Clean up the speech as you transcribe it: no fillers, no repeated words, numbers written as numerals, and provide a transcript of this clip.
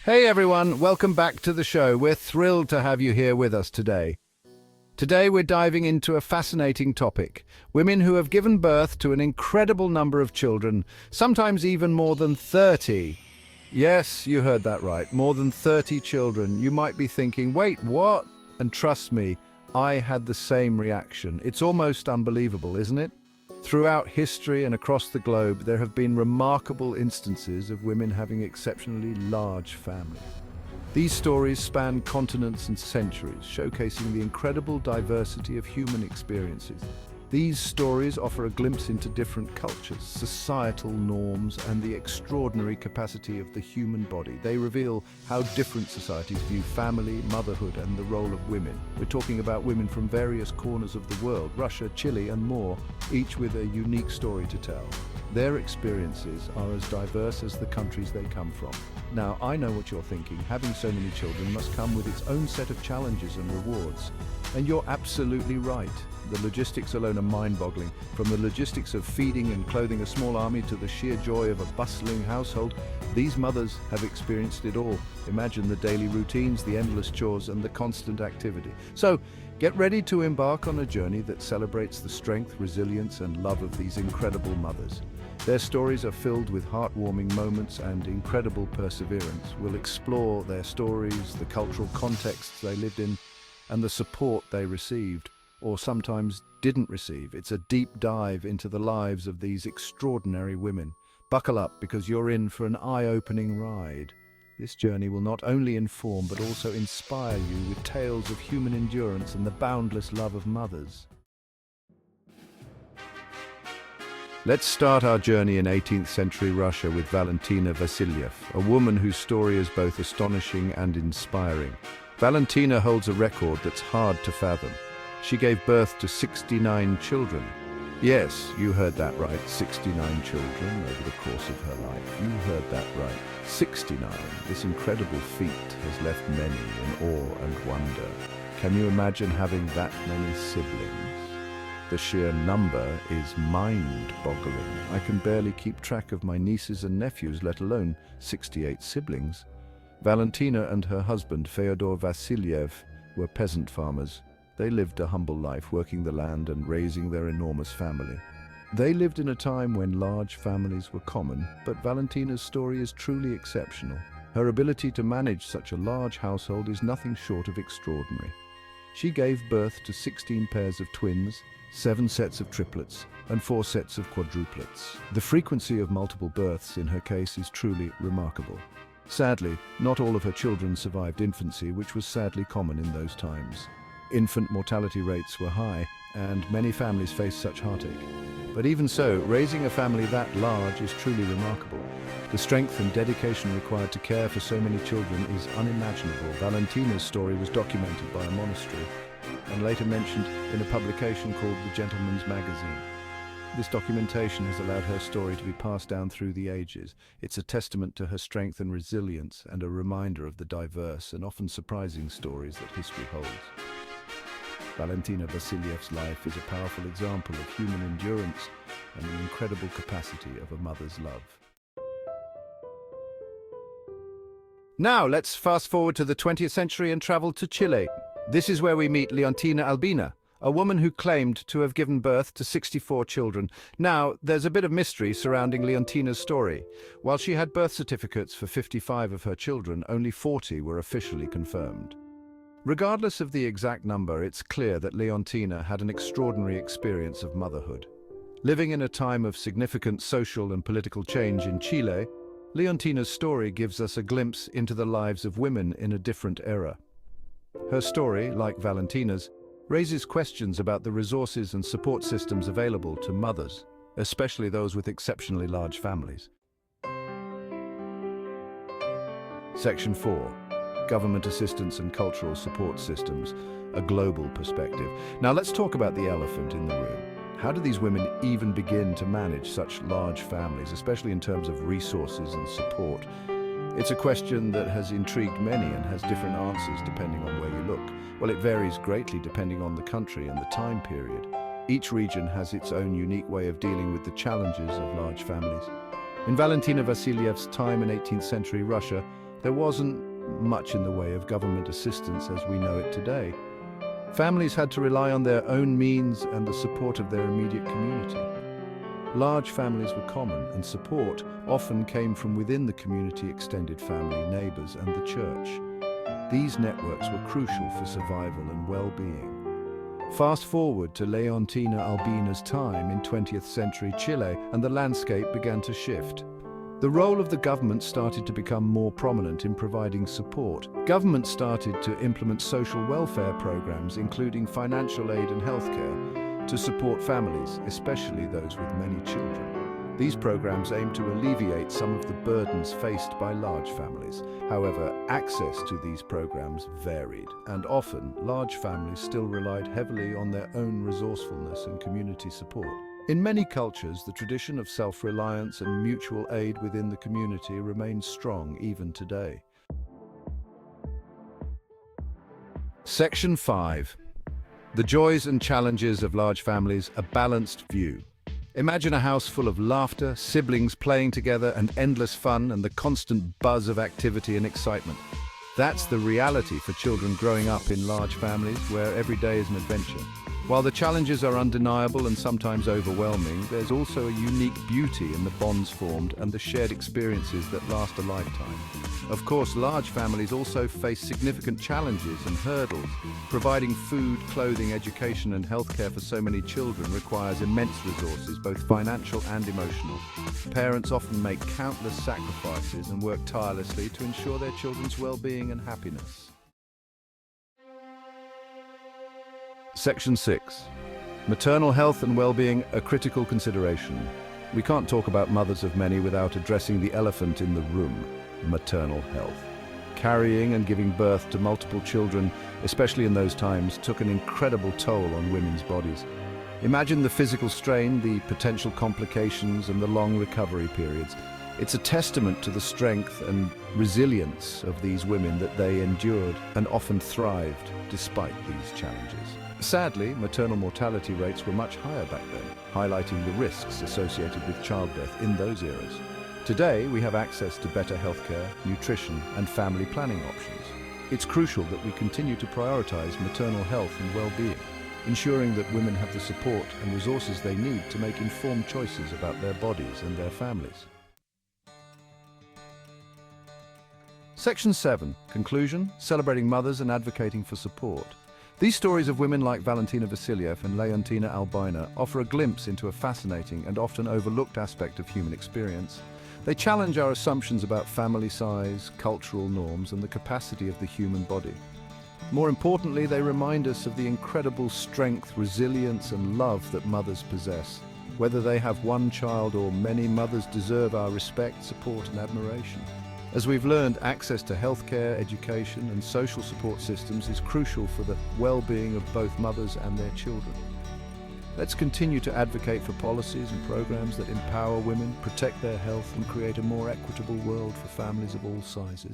Hey everyone, welcome back to the show. We're thrilled to have you here with us today. Today we're diving into a fascinating topic. Women who have given birth to an incredible number of children, sometimes even more than 30. Yes, you heard that right, more than 30 children. You might be thinking, wait, what? And trust me, I had the same reaction. It's almost unbelievable, isn't it? Throughout history and across the globe, there have been remarkable instances of women having exceptionally large families. These stories span continents and centuries, showcasing the incredible diversity of human experiences. These stories offer a glimpse into different cultures, societal norms, and the extraordinary capacity of the human body. They reveal how different societies view family, motherhood, and the role of women. We're talking about women from various corners of the world, Russia, Chile, and more, each with a unique story to tell. Their experiences are as diverse as the countries they come from. Now, I know what you're thinking. Having so many children must come with its own set of challenges and rewards. And you're absolutely right. The logistics alone are mind-boggling. From the logistics of feeding and clothing a small army to the sheer joy of a bustling household, these mothers have experienced it all. Imagine the daily routines, the endless chores, and the constant activity. So, get ready to embark on a journey that celebrates the strength, resilience, and love of these incredible mothers. Their stories are filled with heartwarming moments and incredible perseverance. We'll explore their stories, the cultural contexts they lived in, and the support they received, or sometimes didn't receive. It's a deep dive into the lives of these extraordinary women. Buckle up, because you're in for an eye-opening ride. This journey will not only inform but also inspire you with tales of human endurance and the boundless love of mothers. Let's start our journey in 18th century Russia with Valentina Vassiliev, a woman whose story is both astonishing and inspiring. Valentina holds a record that's hard to fathom. She gave birth to 69 children. Yes, you heard that right, 69 children over the course of her life. You heard that right, 69. This incredible feat has left many in awe and wonder. Can you imagine having that many siblings? The sheer number is mind-boggling. I can barely keep track of my nieces and nephews, let alone 68 siblings. Valentina and her husband, Fyodor Vassiliev, were peasant farmers. They lived a humble life, working the land and raising their enormous family. They lived in a time when large families were common, but Valentina's story is truly exceptional. Her ability to manage such a large household is nothing short of extraordinary. She gave birth to 16 pairs of twins, 7 sets of triplets, and 4 sets of quadruplets. The frequency of multiple births in her case is truly remarkable. Sadly, not all of her children survived infancy, which was sadly common in those times. Infant mortality rates were high, and many families faced such heartache. But even so, raising a family that large is truly remarkable. The strength and dedication required to care for so many children is unimaginable. Valentina's story was documented by a monastery and later mentioned in a publication called The Gentleman's Magazine. This documentation has allowed her story to be passed down through the ages. It's a testament to her strength and resilience, and a reminder of the diverse and often surprising stories that history holds. Valentina Vassiliev's life is a powerful example of human endurance and the incredible capacity of a mother's love. Now let's fast forward to the 20th century and travel to Chile. This is where we meet Leontina Albina, a woman who claimed to have given birth to 64 children. Now, there's a bit of mystery surrounding Leontina's story. While she had birth certificates for 55 of her children, only 40 were officially confirmed. Regardless of the exact number, it's clear that Leontina had an extraordinary experience of motherhood. Living in a time of significant social and political change in Chile, Leontina's story gives us a glimpse into the lives of women in a different era. Her story, like Valentina's, raises questions about the resources and support systems available to mothers, especially those with exceptionally large families. Section 4. Government assistance and cultural support systems, a global perspective. Now let's talk about the elephant in the room. How do these women even begin to manage such large families, especially in terms of resources and support? It's a question that has intrigued many and has different answers depending on where you look. Well, it varies greatly depending on the country and the time period. Each region has its own unique way of dealing with the challenges of large families. In Valentina Vassiliev's time in 18th century Russia, There wasn't much in the way of government assistance as we know it today. Families had to rely on their own means and the support of their immediate community. Large families were common, and support often came from within the community, extended family, neighbors, and the church. These networks were crucial for survival and well-being. Fast forward to Leontina Albina's time in 20th century Chile, and the landscape began to shift. The role of the government started to become more prominent in providing support. Government started to implement social welfare programs, including financial aid and healthcare, to support families, especially those with many children. These programs aimed to alleviate some of the burdens faced by large families. However, access to these programs varied, and often large families still relied heavily on their own resourcefulness and community support. In many cultures, the tradition of self-reliance and mutual aid within the community remains strong even today. Section 5. The joys and challenges of large families, a balanced view. Imagine a house full of laughter, siblings playing together, and endless fun, and the constant buzz of activity and excitement. That's the reality for children growing up in large families, where every day is an adventure. While the challenges are undeniable and sometimes overwhelming, there's also a unique beauty in the bonds formed and the shared experiences that last a lifetime. Of course, large families also face significant challenges and hurdles. Providing food, clothing, education, and healthcare for so many children requires immense resources, both financial and emotional. Parents often make countless sacrifices and work tirelessly to ensure their children's well-being and happiness. Section 6. Maternal health and well-being, a critical consideration. We can't talk about mothers of many without addressing the elephant in the room: maternal health. Carrying and giving birth to multiple children, especially in those times, took an incredible toll on women's bodies. Imagine the physical strain, the potential complications, and the long recovery periods. It's a testament to the strength and resilience of these women that they endured and often thrived despite these challenges. Sadly, maternal mortality rates were much higher back then, highlighting the risks associated with childbirth in those eras. Today, we have access to better healthcare, nutrition, and family planning options. It's crucial that we continue to prioritize maternal health and well-being, ensuring that women have the support and resources they need to make informed choices about their bodies and their families. Section 7. Conclusion: celebrating mothers and advocating for support. These stories of women like Valentina Vasiliev and Leontina Albina offer a glimpse into a fascinating and often overlooked aspect of human experience. They challenge our assumptions about family size, cultural norms, and the capacity of the human body. More importantly, they remind us of the incredible strength, resilience, and love that mothers possess. Whether they have one child or many, mothers deserve our respect, support, and admiration. As we've learned, access to healthcare, education, and social support systems is crucial for the well-being of both mothers and their children. Let's continue to advocate for policies and programs that empower women, protect their health, and create a more equitable world for families of all sizes.